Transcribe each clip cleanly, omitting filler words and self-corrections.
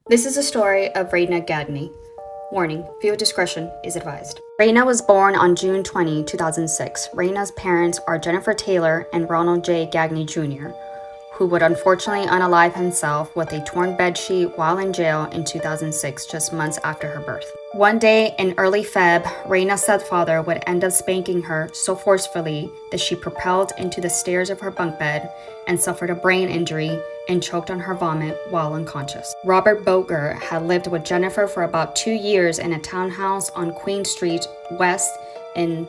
This is a story of Rayna Gagne. Warning, viewer discretion is advised. Rayna was born on June 20, 2006. Rayna's parents are Jennifer Taylor and Ronald J. Gagne Jr., who would unfortunately unalive himself with a torn bedsheet while in jail in 2006, just months after her birth. One day in early Feb, Rayna's stepfather would end up spanking her so forcefully that she propelled into the stairs of her bunk bed and suffered a brain injury and choked on her vomit while unconscious. Robert Boger had lived with Jennifer for about 2 years in a townhouse on Queen Street West in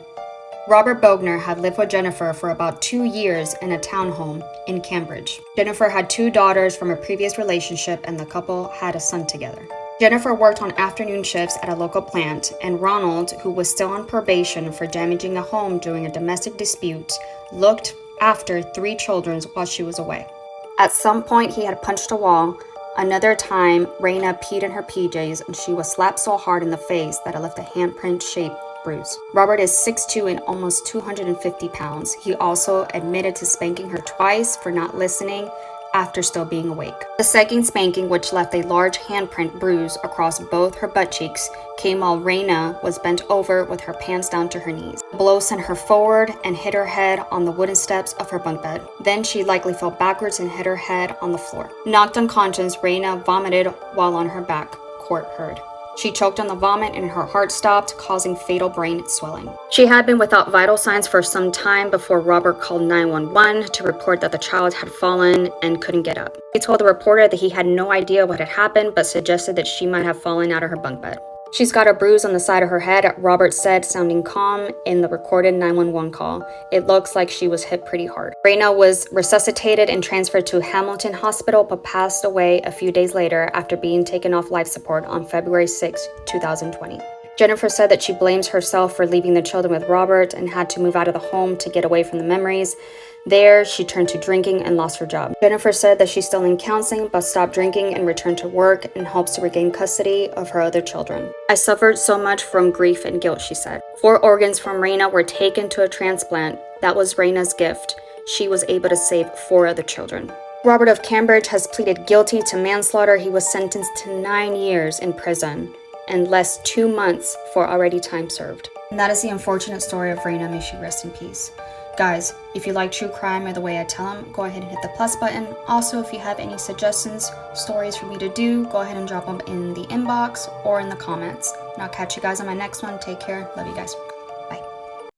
Robert Bogner had lived with Jennifer for about 2 years in a townhome in Cambridge. Jennifer had 2 daughters from a previous relationship and the couple had a son together. Jennifer worked on afternoon shifts at a local plant, and Ronald, who was still on probation for damaging a home during a domestic dispute, looked after 3 children while she was away. At some point, he had punched a wall. Another time, Rayna peed in her PJs and she was slapped so hard in the face that it left a handprint-shaped bruise. Robert is 6'2" and almost 250 pounds. He also admitted to spanking her twice for not listening after still being awake. The second spanking, which left a large handprint bruise across both her butt cheeks, came while Rayna was bent over with her pants down to her knees. The blow sent her forward and hit her head on the wooden steps of her bunk bed. Then she likely fell backwards and hit her head on the floor. Knocked unconscious, Rayna vomited while on her back, court heard. She choked on the vomit and her heart stopped, causing fatal brain swelling. She had been without vital signs for some time before Robert called 911 to report that the child had fallen and couldn't get up. He told the reporter that he had no idea what had happened, but suggested that she might have fallen out of her bunk bed. She's got a bruise on the side of her head, Robert said, sounding calm in the recorded 911 call. It looks like she was hit pretty hard. Rayna was resuscitated and transferred to Hamilton Hospital, but passed away a few days later after being taken off life support on February 6, 2020. Jennifer said that she blames herself for leaving the children with Robert and had to move out of the home to get away from the memories. There, she turned to drinking and lost her job. Jennifer said that she's still in counseling but stopped drinking and returned to work and hopes to regain custody of her other children. I suffered so much from grief and guilt, she said. 4 organs from Rayna were taken to a transplant. That was Rayna's gift. She was able to save 4 other children. Robert of Cambridge has pleaded guilty to manslaughter. He was sentenced to 9 years in prison and less 2 months for already time served. And that is the unfortunate story of Rayna. May she rest in peace. Guys, if you like true crime or the way I tell them, go ahead and hit the plus button. Also, if you have any suggestions, stories for me to do, go ahead and drop them in the inbox or in the comments. And I'll catch you guys on my next one. Take care. Love you guys.